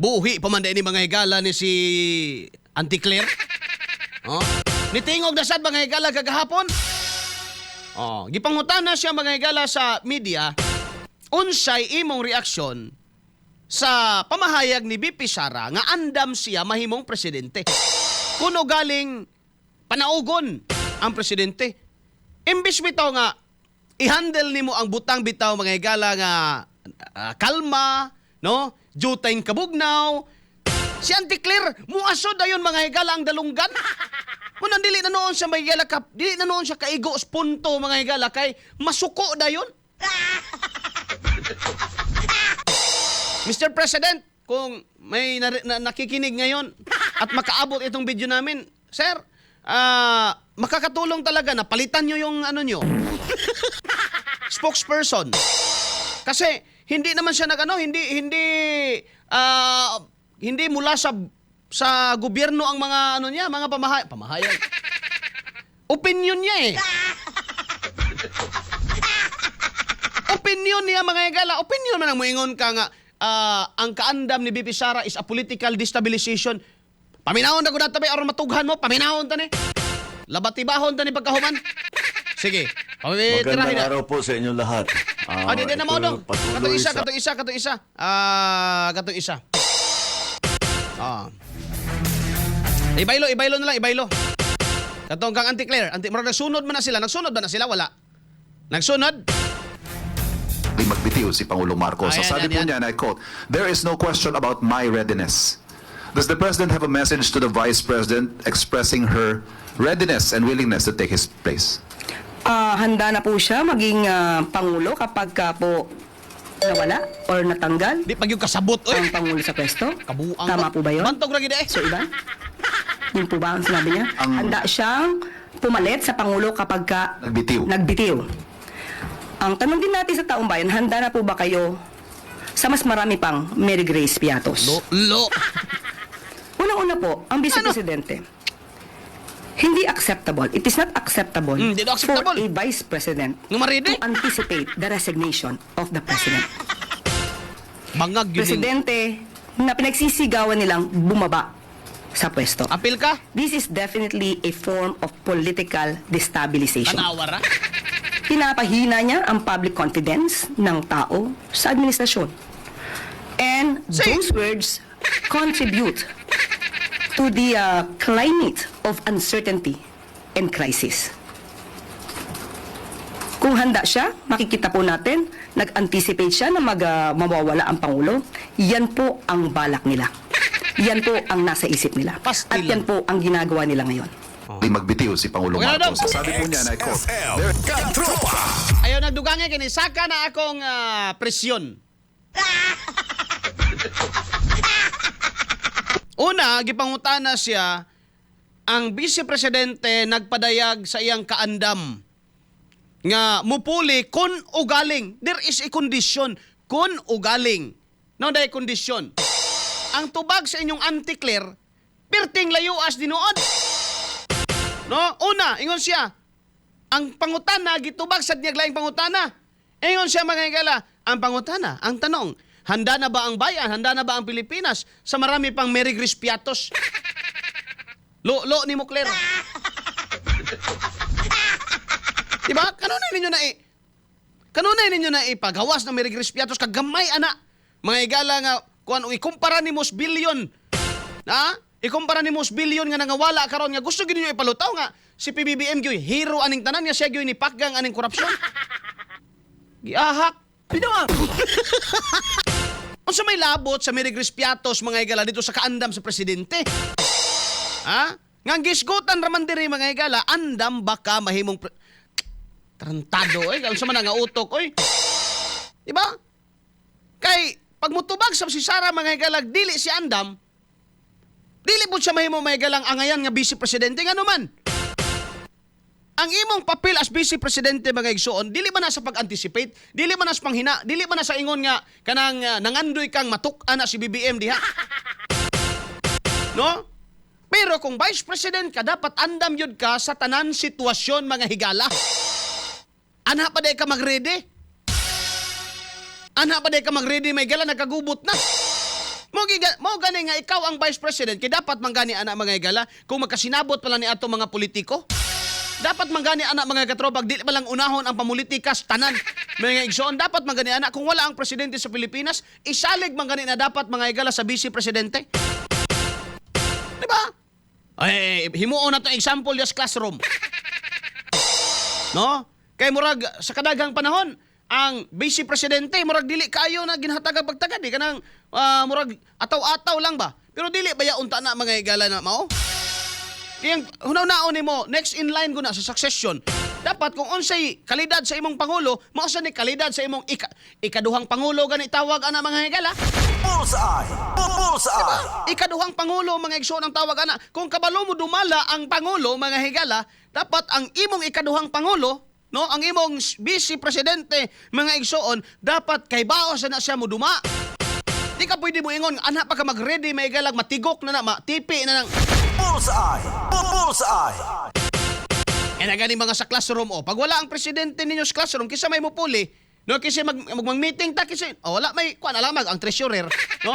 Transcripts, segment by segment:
Buhi pa man din ni mga higala ni si Auntie Claire. Oh, nitingog na sad mga higala kagahapon. Oh, gipangutana siya mga higala sa media, unsay imong reaksyon sa pamahayag ni BP Sara nga andam siya mahimong presidente. Kuno galing panaugon ang presidente. Imbis bitaw nga i-handle nimo ang butang bitaw mga higala nga kalma, no? Jutay kabugnaw. Si Auntie Claire, muasod dayon mga higala ang dalunggan. Kung dili na noon siya mga higala, dili na noon siya kaigo punto mga higala kay masuko dayon. Mr. President, kung may nakikinig ngayon at makaabot itong video namin, sir, makakatulong talaga na palitan nyo yung ano nyo. Spokesperson. Kasi hindi naman siya hindi mula sa gobyerno ang mga ano niya, mga pamahayag. Opinion niya eh. Opinion niya mga higala. Opinion man ang moingon ka nga ang kaandam ni BP Sara is a political destabilization. Paminahon na ko natabay aron matughan mo. Paminahon ta ni. Labatibahon ta ni pagkahuman. Sige. Magandang araw po sa inyong lahat. Di na mo dong. Katong isa. Ibaylo na lang, ibaylo. Katong kang Auntie Claire, nagsunod man na sila. Nagsunod ba na sila? Wala. Nagsunod? Di magbitiw si Pangulong Marcos. Ayan, Sabi po yan. niya, and I quote, "There is no question about my readiness." Does the President have a message to the Vice President expressing her readiness and willingness to take his place? Handa na po siya maging Pangulo kapag po nawala or natanggal Di pag yung kasabot, ang Pangulo sa pwesto. Kabuang Tama po ba yun? Bantog lagi eh. So, iba? Yun po ba ang sinabi niya? Handa siyang pumalit sa Pangulo kapag nagbitiw. Ang tanong din natin sa taong bayan, handa na po ba kayo sa mas marami pang Mary Grace Piatos? Lo. Unang-una po, ang Vice Presidente, hindi acceptable. It is not acceptable, Hindi daw acceptable. for a Vice President Nga maridi. to anticipate the resignation of the President. Bangag yun. Presidente na pinagsisigawan nilang bumaba sa pwesto. Apil ka? This is definitely a form of political destabilization. Tanawara. Pinapahina niya ang public confidence ng tao sa administrasyon. And those words contribute to the climate of uncertainty and crisis. Kung handa siya, makikita po natin, nag-anticipate siya na mawawala ang Pangulo. Yan po ang balak nila. Yan po ang nasa isip nila. Pastil. At yan po ang ginagawa nila ngayon. Di magbitiw si Pangulong Okay na, Marcos. Sabi po niya, and I quote, "There Katropa! Ayaw nagdugangan kini saka na akong presyon. Una, gipangutana siya ang Vice Presidente nagpadayag sa iyang kaandam nga mupuli kun ugaling. There is a condition kun ugaling. No, day condition. Ang tubag sa inyong Auntie Claire, pirting layuas dinuod. No? Una, ingon siya, ang pangutana, gitubag sa diyag laing pangutana. Ingon siya mga higala, ang pangutana, ang tanong, handa na ba ang bayan, handa na ba ang Pilipinas sa marami pang Mary Grace Piatos? Lo ni mo, Claire. Diba? Kanunay ninyo na ipagawas ng Mary Grace Piatos, kagamay, ana. Mga higala nga, kung ikumpara ni Mos Billion, ha? Ikumpara ni Mos Billion nga nangawala karon nga gusto gid niyo ipalutaw nga si PBBM gyoy hero aning tanan nga siya gyoy ni pakgang aning korupsyon. Giahak. Bitaw. Unsa may labot sa Mary Grace Piatos mga higala dito sa kaandam sa presidente? Ha? Nga gisgutan raman diri mga higala, andam baka mahimong tarantado unsa man nga utok oy. Diba? Kay pagmutubag sa si Sara mga higala dili si andam. Dili po siya mahimo may galang angayan nga Vice Presidente nga naman. Ang imong papel as Vice Presidente mga igsoon, dili man na sa pag-anticipate, dili man na sa panghina, dili man na sa ingon nga kanang nangandoy kang matuk-an na si BBM diha. No? Pero kung Vice President ka, dapat andam yun ka sa tanan sitwasyon mga higala. Ana pa day ka mag-ready? Ana pa day ka mag-ready may gala nagkagubot na? Mo gani nga ikaw ang Vice President, kay dapat manggani ana mga higala kung magkasinabot pala ni ato mga politiko. Dapat manggani ana mga katropa, di pa lang unahon ang pamulitika sa tanan. Mga igsoon, dapat manggani ana kung wala ang presidente sa Pilipinas, isalig manggani na dapat mga higala sa vice presidente. Diba? Ay, himuon na to example just classroom. No? Kay murag sa kadaghang panahon, ang vice presidente murag dili kayo na ginhatag pagtagad di kanang murag ataw-ataw lang ba. Pero dili ba ya unta na mga higala na mao? Kaya hunaw-naon nimo next in line guna sa succession. Dapat kung unsay kalidad sa imong pangulo, mao sa ni kalidad sa imong ikaduhang pangulo gani tawag ana mga higala. Bullseye! Bullseye! Ikaduhang pangulo mga igsoon ang tawag ana. Kung kabalo mo dumala ang pangulo mga higala, dapat ang imong ikaduhang pangulo, no, ang imong vice presidente mga igsoon, dapat kay baos na siya mo duma. Di ka pwede mo ingon, anak pa ka mag-ready may galag matigok na na, matipi na nang. Bullseye! Bullseye! E na gani mga sa classroom o. Pag wala ang presidente ninyo sa classroom, kisa may mupuli, no, kasi mag-meeting ta kasi, wala may, kuan alamag, ang treasurer, no?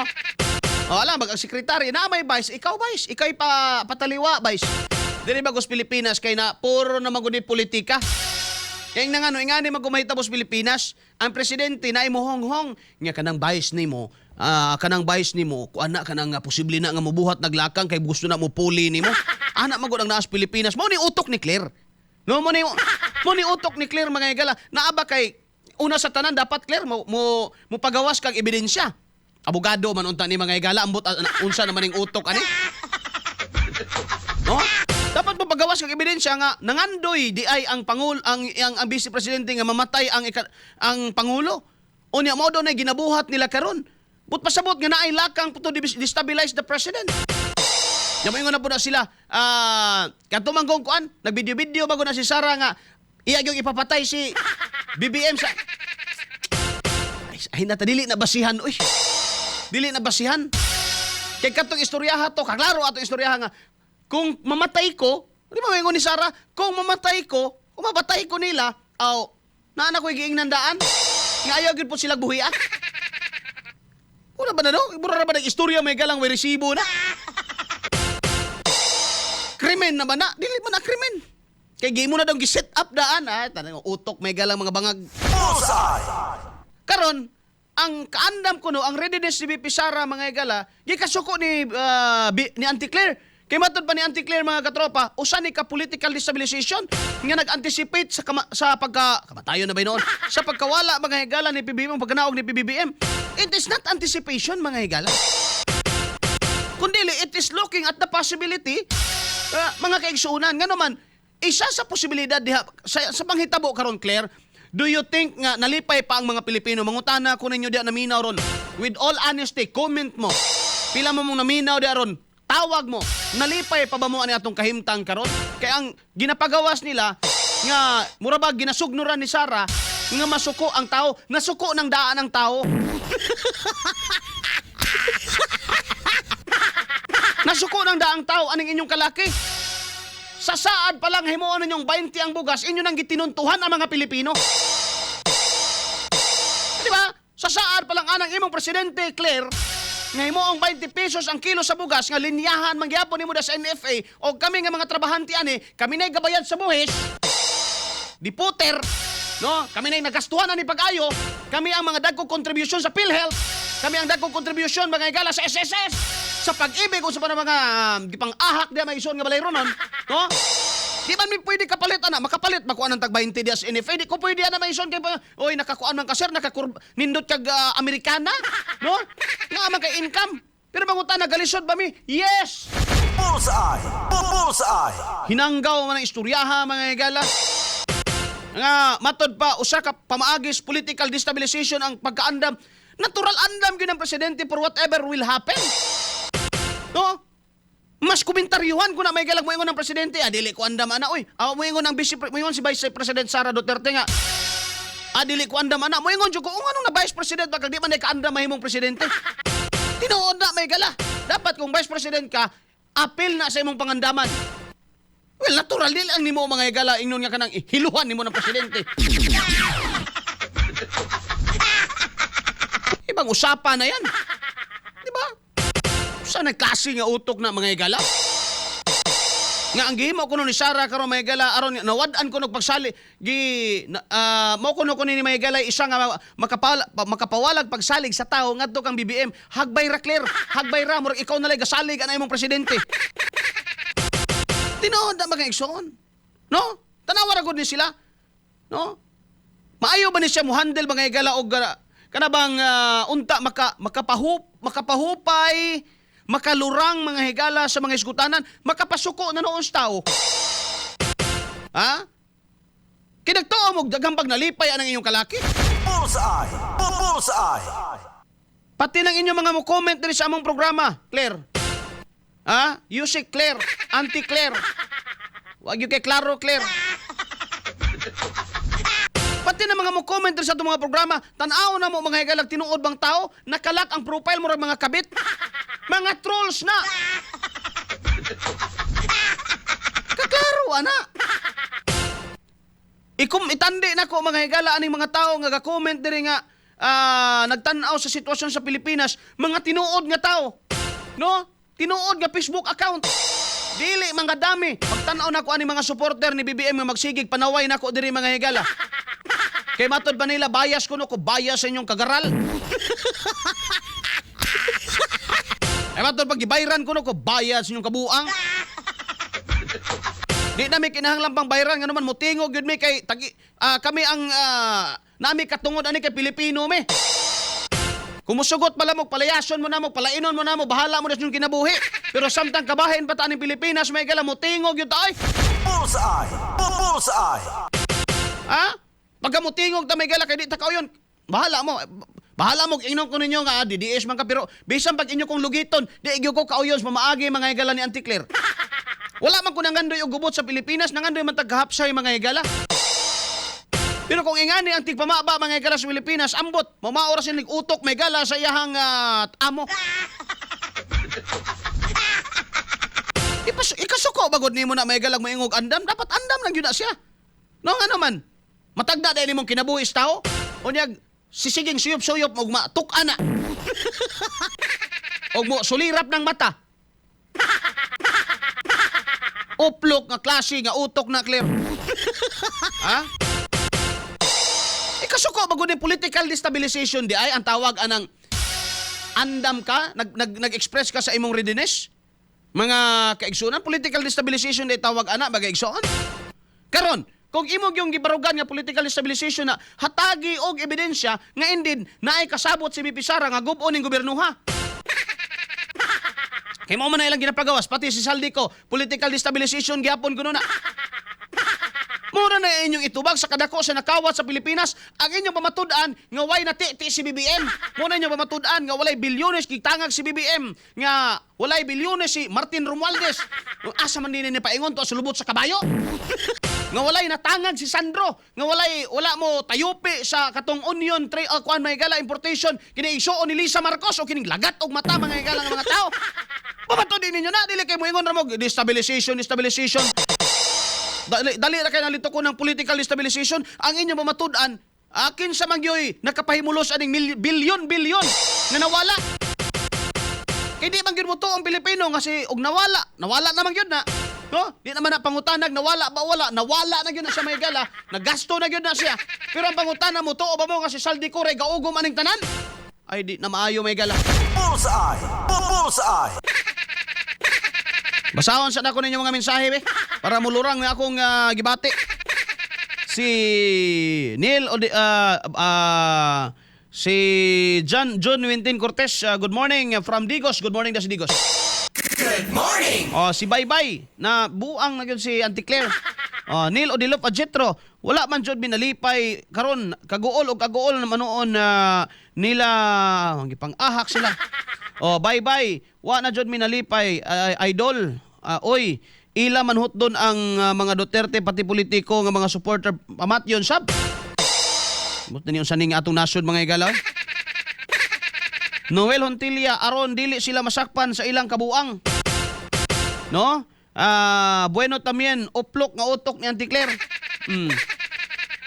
Alamag, ang sekretary, na may vice, ikaw vice, ikay pataliwa vice. Dili bagos Pilipinas, kay na puro na maguni politika. Kaya nga no, ingani magkumahitabo sa Pilipinas, ang presidente na imuhong-hong, nga kanang vice nimo, kuana kanang posible na nga mubuhat naglakang kay gusto na mo puli nimo. Anak magud ang naas Pilipinas, mao ni utok ni Claire. No, mo ni utok ni Claire mga higala. Naaba kay una sa tanan dapat Claire mo pagawas kang ebidensya. Abogado man unta ni mga higala ambot unsa naman ning utok ani. No? Dapat mo pagawas kang ebidensya nga nangandoy di ay ang vice presidente nga mamatay ang pangulo. Unya mao daw na ginabuhat nila karon. But pasabot nga naay lakang to destabilize the president. Yamoy na po na sila. Katumanggong kuan, nagvideo-video bago na si Sara nga iya yung ipapatay si BBM sa. Ay na dili na basihan oy. Dili na basihan. Kay katong istoryaha to, kaklaro ato istoryaha nga kung mamatay ko, di ba maingon ni Sara, kung mamatay ko, kung mabatay ko nila, naana ko giingnandaan. Nga ayaw gid po sila buhian. Wala ba na no? Ibura na ba nag-istorya may galang may resibo na? Krimen na ba na? Dili ba na krimen? Kaya game mo na daw gi-set up daan. Tanong utok may galang mga bangag. Bullseye! Karon, ang kaandam ko no, ang readiness ni BP Sara mga igala, gikasuko ni Auntie Claire. Kay matod pa ni Auntie Claire mga katropa, usa ni ka political destabilization nga nag-anticipate sa kamatayon na ba noon? Sa pagkawala mga higala ni PBBM, pagkanaog ni PBBM. It is not anticipation mga higala. Kundi it is looking at the possibility mga kaigsuunan. Nga naman, isa sa posibilidad diha sa panghitabo karon Claire, do you think nga nalipay pa ang mga Pilipino? Mangutana ko ninyo diha naminaw ron. With all honesty, comment mo. Pila mo mong naminaw diha ron? Tawag mo, nalipay pa ba mo ani atong kahimtang karon? Kaya ang ginapagawas nila nga murabag ginasugnuran ni Sara nga masuko ang tao, nasuko ng daan ang tao. Nasuko ng daang tao aning inyong kalaki. Sa saad pa lang himuon ninyong 20 ang bugas, inyo nang gitinuntuhan ang mga Pilipino. Di ba? Sa saad pa lang anang imong presidente Claire, nga himuong 20 pesos ang kilo sa bugas nga linyahan mangyapon nimo da sa NFA o kami nga mga trabahante ani, kami nay gabayad sa buhis. Di puter, no? Kami nay nagastuhan ani pag-ayo, kami ang mga dagkong contribution sa PhilHealth, kami ang dagkong contribution mga higala sa SSS, sa pag-ibig o sa mga gipang-ahak diya may ison nga balay ronon, no? Di man mi pwede kapalit ana, makapalit makuha ng tag 20 dias NFA, di ko pwede ana may ison kay oy nakakuan man ka sir, nindot kag Amerikana, no? Nga man kay income. Pero mangutan na galisod ba mi? Yes. Bullseye! Bullseye! Hinanggaw man ang istoryaha mga higala. Nga matod pa usa ka pamaagis political destabilization ang pagkaandam. Natural andam gyud ang presidente for whatever will happen. No? Mas komentaryuhan ko na may galag moingon ng presidente, dili ko andam ana oy. Moingon ang moingon si Vice President Sara Duterte nga. Dili ko andam ana. Moingon jud ko anong na Vice President bakit di man ka andam mahimong presidente. Tinuod na may gala. Dapat kung Vice President ka, apil na sa imong pangandaman. Well, natural din ang nimo mga higala ingnon nga kanang hiluhan nimo ng presidente. Ibang usapan na yan. Di ba? Unsa na klase nga utok na mga higala? Nga ang gihimo kuno ni Sara karon mga higala aron nawad-an kuno pagsali mo kuno ni mga higala isa nga makapawalag pagsalig sa tao ngadto kang BBM hagbay ra clear hagbay ra murag ikaw na lay gasalig anay imong presidente. Tinuod na mga igsoon. No? Tanawa ra gud ni sila. No? Maayo ba ni siya mo handle mga higala og kanabang unta makapahupay makalurang mga higala sa mga isgutanan, makapasuko na noon sa tao. Ha? Kinagtuo mo daghang pag nalipay ang inyong kalaki. Bullseye! Bullseye! Pati ng inyong mga mo-comment din sa among programa, Claire. Ha? You say Claire, anti-Claire. Wag yung kay Claro, Claire. Pati na mga mo-comment din sa itong mga programa, tanaw na mo mga higalag tinuod bang tao, nakalak ang profile mo rin mga kabit. Mga trolls na! Kaklaro, ana! Itandi na ko mga higala aning mga tao nga ga-comment diri nga nagtanaw sa sitwasyon sa Pilipinas, mga tinuod nga tao. No? Tinuod nga Facebook account. Dili mga dami. Pagtanaw na ko aning mga supporter ni BBM nga magsigig panaway na ko diri mga higala. Kay matod ba nila bias kuno ko bias sa inyong kagaral? Ay matod pag gibayran kuno ko bayad sa inyong kabuang. Di na may kinahanglan pang bayran nga naman mutingog yun mi kay kami ang nami katungod ani kay Pilipino mi. Kumusugot pala mo, palayason mo na mo, palainon mo na mo, bahala mo na yung kinabuhi. Pero samtang kabahin pa ta ng Pilipinas, may gala mo tingog yun tayo. Bullseye! Bullseye! Ha? Pagka mo tingog ta may gala, kay di ta yun. Bahala mo. Bahala mo, inom ko ninyo nga, DDS man ka, pero bisan pag inyo kong lugiton, di igyo ko kauyos, mamaagi mga higala ni Auntie Claire. Wala man ko nangandoy og gubot sa Pilipinas, nangandoy man taghapsay mga higala. Pero kung ingani ang tigpamaba mga higala sa Pilipinas, ambot, mamaora siya utok may gala sa iyahang amo. Ikasuko bagod nimo na may galag moingog andam, dapat andam lang yun na siya. No nga naman, matagda dahil nimong kinabuhis tao, unyag, sisiging suyop-suyop og matuk-ana. Og mo sulirap ng mata. Uplok nga klase nga utok na clear. Ha? Ikasuko bago ni political destabilization di ay ang tawag anang andam ka, nag-express ka sa imong readiness. Mga kaigsunan, political destabilization di tawag ana magaigsuon. Karon, kung imong yung gibarugan nga political destabilization na hatagi og ebidensya nga indeed naay kasabot si BP Sara nga gub-on ning gobernuha. Kay mo man na ilang ginapagawas pati si Saldico, political destabilization gihapon kuno na. Mura na inyong itubag sa kadako sa nakawat sa Pilipinas ang inyong pamatud-an nga way nati si BBM. Mura inyong pamatud-an nga walay bilyones gitangag si BBM, nga walay bilyones si Martin Romualdez. Asa man din ni paingon to sa lubot sa kabayo. Nga walay natangag si Sandro, nga wala mo tayupi sa katong onion tray kuan may gala importation kini isuon ni Lisa Marcos o kining lagat og mata mga higala nga mga tao. Pamatud din ninyo na dili kay moingon ra mo destabilization. Dali ra kay nalito ko ng political destabilization ang inyong pamatud-an akin sa mangyoy nakapahimulos aning bilyon nga nawala. Kay di man gyud mo to ang Pilipino kasi og nawala naman gyud na. No? Di naman na pangutanag nawala na gyud na siya may gala, nagasto na gyud na siya. Pero ang pangutana mo to ba mo kasi saldi ko ray gaugom aning tanan? Ay di na maayo may gala. Bullseye! Bullseye! Basahon sa nako ninyo mga mensahe be para mulurang nga akong gibati. Si Neil si John Wintin Cortez, good morning from Digos. Good morning da si Digos. Good morning! Si Baybay na buang na gyud si Auntie Claire. Neil Odilop Adjetro, wala man jud binalipay karon kaguol na manoon nila gipang-ahak sila. Baybay, wa na jud minalipay idol. Oy, ila manhut doon ang mga Duterte pati politiko nga mga supporter pamatyon sab. Buti niyo saning atong nasod mga igalaw. Noel Hontilia aron dili sila masakpan sa ilang kabuang. No? Bueno tamien uplok nga utok ni Auntie Claire.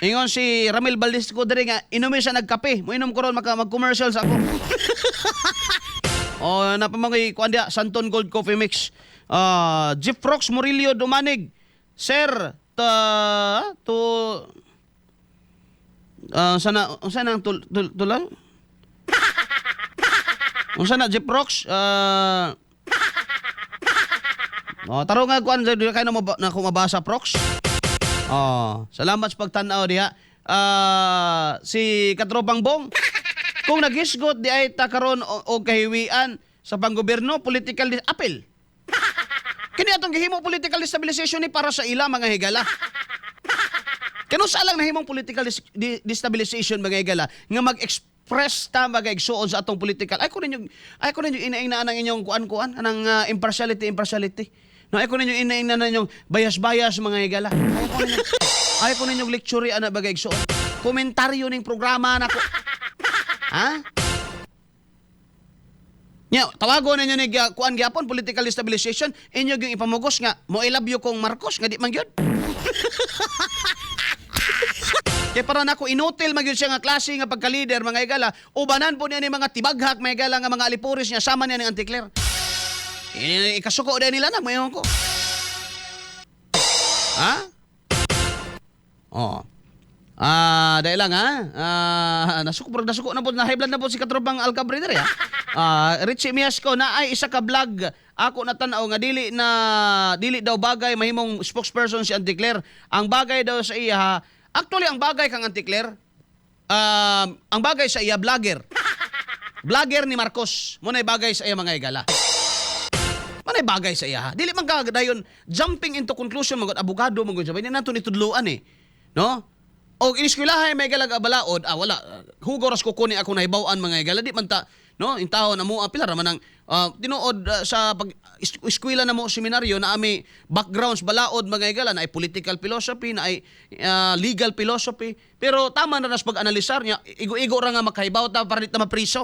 Ingon si Ramil Valdez ko diri nga inumin siya nagkape. Moinom ko ron mag-commercials ako. O napamangay kuan dia Santon Gold Coffee Mix. Jeff Prox Murillo Dumanig. Sir, sana ang tulang? Sana Jeff Prox taro nga kuan sa kay na ko mabasa Prox. Salamat sa pagtan-aw diha. Si Katropang Bong, kung nagisgot di ay takaron o kahiwian sa panggobyerno, political appeal. Kini atong gihimo political destabilization ni para sa ila mga higala. Kano sa lang nahimong political destabilization mga higala nga mag-express ta mag-igsuon sa atong political. Ay ko ninyo inaingna ang inyong kuan-kuan anang impartiality. No, ay ko ninyo inaingna ninyong bias mga higala. Ay ko ninyong lecture ana bagay igsuon. Komentaryo ning programa nako. Ha? Nya, tawagon ninyo ni kuan gyapon political destabilization, inyo gyung ipamugos nga mo I love you kong Marcos nga di man gyud. Kaya para nako inutil magyud siya nga klase nga pagka-leader mga higala, ubanan po niya ni mga tibaghak mga higala nga mga alipuris niya sama niya ning Anticler. Ikasuko din nila na mayon ko. Ha? Dahil lang nasuko na po, na-high blood na po si Katropang Alcabreder ya. Richie Miasco na ay isa ka vlog ako natanaw nga dili daw bagay mahimong spokesperson si Anticler. Ang bagay daw sa iya, actually ang bagay kang Anticler, ang bagay sa iya vlogger. Vlogger ni Marcos, mo na bagay sa iya mga higala. Manay bagay sa iya. Dili man ka dayon jumping into conclusion magod abogado magod sabay ni nato nitudloan no? O iniskwelahay may galag balaod, wala. Hugoras ko kuni ako nahibaw-an mga higala di man ta no intaho na mo pila ra man ang tinuod sa pag eskwela na mo seminaryo na ami backgrounds balaod mga higala na ay political philosophy na ay legal philosophy pero tama na nas pag-analisar niya igo-igo ra nga makahibaw ta para di ta mapriso.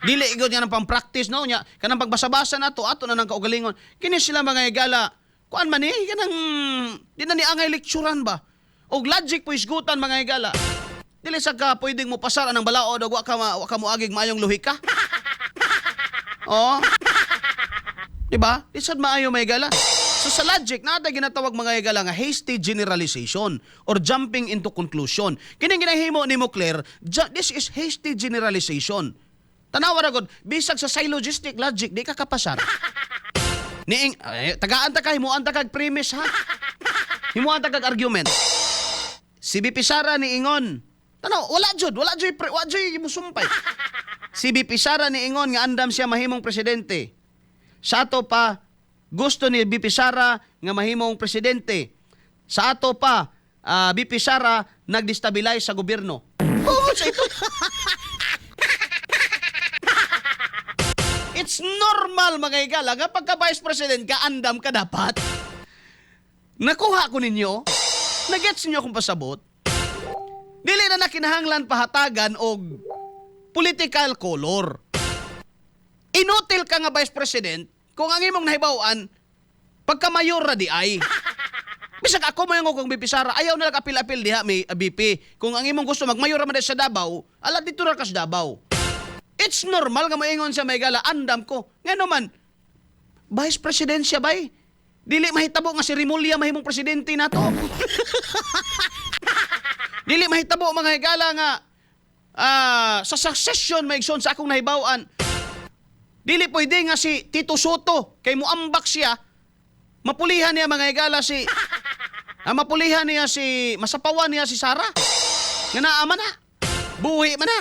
Dili igod niya ng pang-practice no nya kanang pagbasa-basa nato ato na nang kaugalingon kini sila mga higala kuan man kanang di na ni angay lecturean ba og logic po isgutan mga higala. Dili sa ka pwedeng mo pasar anang balaod og wa ka mo agig maayong lohika. Diba? Di sad maayo mga higala. So sa logic nata ginatawag mga higala nga hasty generalization or jumping into conclusion. Kining ginahimo ni Mocler, this is hasty generalization. Tanawa ra gud bisag sa syllogistic logic di ka kapasar. Niing tagaan ta kay himuan ta kag premise ha. Himuan ta kag argument. Si BP Sara ni Ingon. Tanaw wala jud musumpay. Si BP Sara ni Ingon nga andam siya mahimong presidente. Sa ato pa gusto ni BP Sara nga mahimong presidente. Sa ato pa BP Sara nagdestabilize sa gobyerno. Sa ito. It's normal mga higala nga pagka vice president ka andam ka dapat. Nakuha ko ninyo. Nagets niyo akong pasabot. Dili na nakinahanglan pahatagan og political color. Inutil ka nga vice president kung ang imong nahibawan pagka mayor ra di ay. Bisag ako mayon kung BP Sara ayaw na apil-apil diha may BP. Kung ang imong gusto magmayor ra man sa Davao, ala dito ra ka sa Davao. It's normal nga moingon sa Maygala, andam ko. Ngano man, vice president siya bay? Dili mahitabo nga si Rimulya mahimong presidente nato. Dili mahitabo mga higala nga sa succession maigsoon sa akong nahibawan. Dili pwede nga si Tito Soto kay muambak siya. Mapulihan niya mga higala mapulihan niya masapawan niya si Sara. Nga naama na. Buhi man na.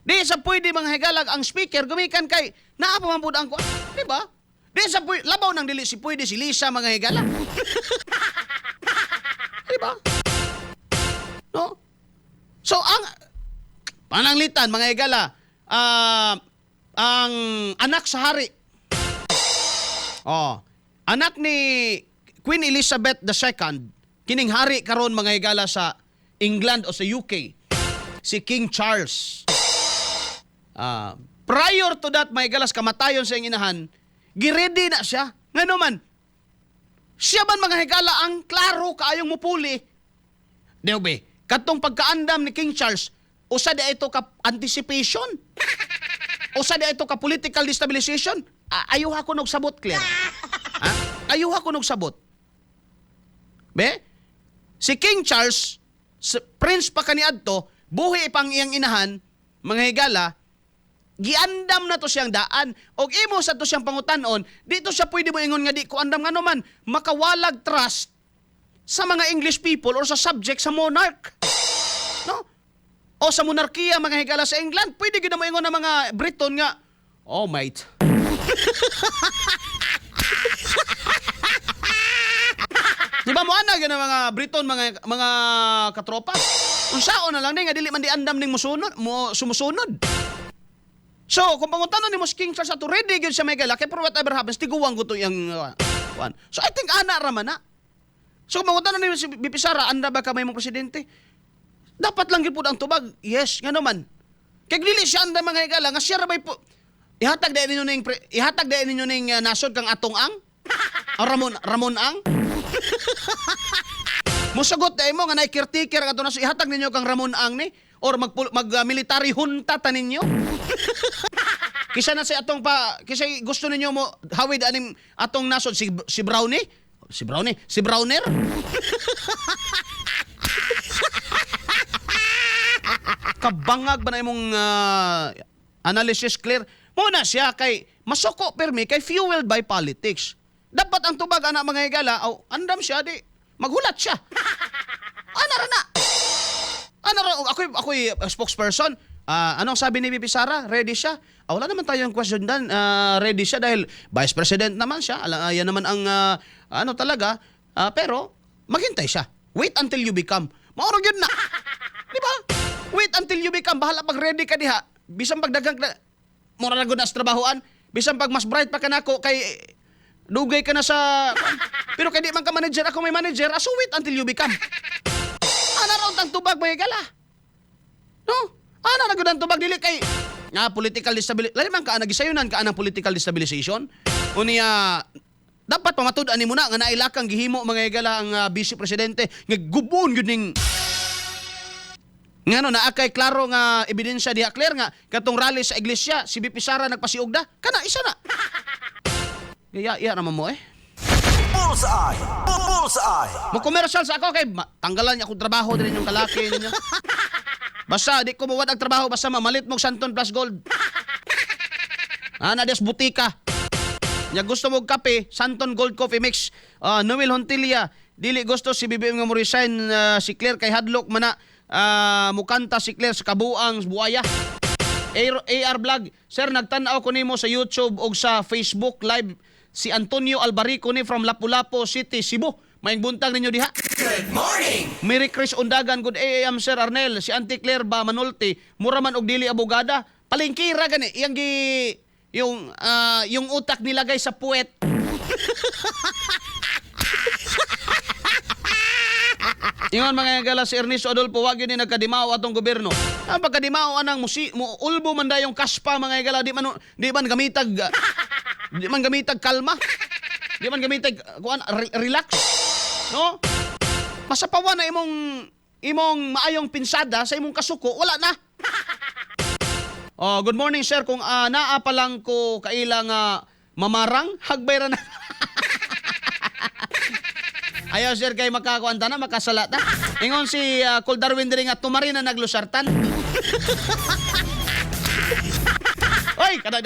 Di sa pwede mga higalag ang speaker gumikan kay naapa man pud ang kuan, di ba? Di sa pwede labaw nang dili si pwede si Lisa mga higala. Di ba? No? So ang pananglitan mga higala ang anak sa hari. Anak ni Queen Elizabeth II, kining hari karon mga higala sa England o sa UK, si King Charles. Prior to that, may galas kamatayon sa inahan, giredy na siya. Ngano man, siya man mga higala ang klaro kaayong mupuli. Dewbe, katong pagkaandam ni King Charles, usa di ito ka anticipation. Usa di ito ka political destabilization? Ayaw ako sabot, Claire. Ha? Ayaw ako sabot. Be? Si King Charles, Prince pa kaniadto, buhi pang iyang inahan, mga higala, giandam na to siyang daan. Og imo sa to siyang pangutanon, dito siya pwede mo ingon nga di ko andam nga naman, makawalag trust sa mga English people or sa subject sa monarch. No? O sa monarkiya, mga higala sa England, pwede gid mo ingon ng mga Briton nga, oh mate. Di ba mo ana gyud mga Briton, mga katropa? Unsaon na lang ni nga dili man di andam ning sumusunod. So, kung pangutanon ni mo si King Charles ato, ready gyud siya may gala, kay for whatever happens, tiguwang ko to yung one. So, I think ana ra man na. So, kung pangutanon ni si BP Sara, anda ba ka may mong presidente? Dapat lang gyud pud ang tubag. Yes, nga naman. Kay dili siya anda mga higala, nga siya ra bay po. Ihatag dai ninyo ning nasod kang atong ang? O Ramon ang? Musagot dai mo nga nay caretaker ato na ihatag ninyo kang Ramon ang ni or military junta ta ninyo. Kisa na si atong kisa gusto ninyo mo hawid aning atong nasod si Brownie? Si Browner? Kabangag ba na imong analysis, Claire? Muna siya kay masuko permi kay fueled by politics. Dapat ang tubag anak mga higala, andam siya di maghulat siya. Ako'y spokesperson. Anong sabi ni BP Sara? Ready siya? Wala naman tayong question dan. Ready siya dahil Vice President naman siya. Yan naman ang talaga. Pero maghintay siya. Wait until you become. Maurog yun na. Di ba? Wait until you become. Bahala pag ready ka diha. Bisan pagdagang mura na gud na sa trabahoan. Bisan pag mas bright pa ka nako kay dugay ka na sa... Pero kay di man ka manager, ako may manager. So wait until you become. Ana raw ang tubag may gala. No? Ana ra gud ang tubag dili kay political destabilization. Lali man ka nagisayunan ka anang political destabilization. Unya dapat pamatud-an nimo na nga nailakang gihimo mga higala ang vice presidente nga gubon gyud ning ngano na akay klaro nga ebidensya diha, Claire, nga katong rally sa iglesia si BP Sara nagpasiugda kana isa na. Iya naman mo Bullseye! Bullseye! Mo commercial sa ako kay tanggalan niya akong trabaho din yung kalaki ninyo. Basta di ko mawad ang trabaho basta mamalit mong Santon Plus Gold. Na des butika. Nya gusto mong kape, Santon Gold Coffee Mix. Noel Hontilia, dili gusto si BBM nga mo resign si Claire kay hadlok man na mukanta si Claire sa kabuang buaya. AR Vlog, sir, nagtanaw ko nimo sa YouTube o sa Facebook Live si Antonio Albarico ni from Lapu-Lapu City, Cebu. Maing buntag ninyo diha. Good morning! Mary Chris Undagan, good AM Sir Arnel. Si Auntie Claire ba Manulti, mura man og dili abogada. Palingkira gani, yung utak nilagay sa puwet. Ingon mga gala si Ernesto Adolfo, wag yun nagkadimao atong gobyerno. Ang pagkadimao anang ulbo man dayong kaspa mga gala, di man gamitag kalma. Di man gamitag relax. No? Masapawan na imong maayong pinsada sa imong kasuko, wala na. Good morning sir, kung naa pa lang ko kailang mamarang, hagbay ra na. Ayaw sir kay makakuanta na, makasalata. Ingon si Col Darwin diri nga tumari na naglusartan. Oy, kada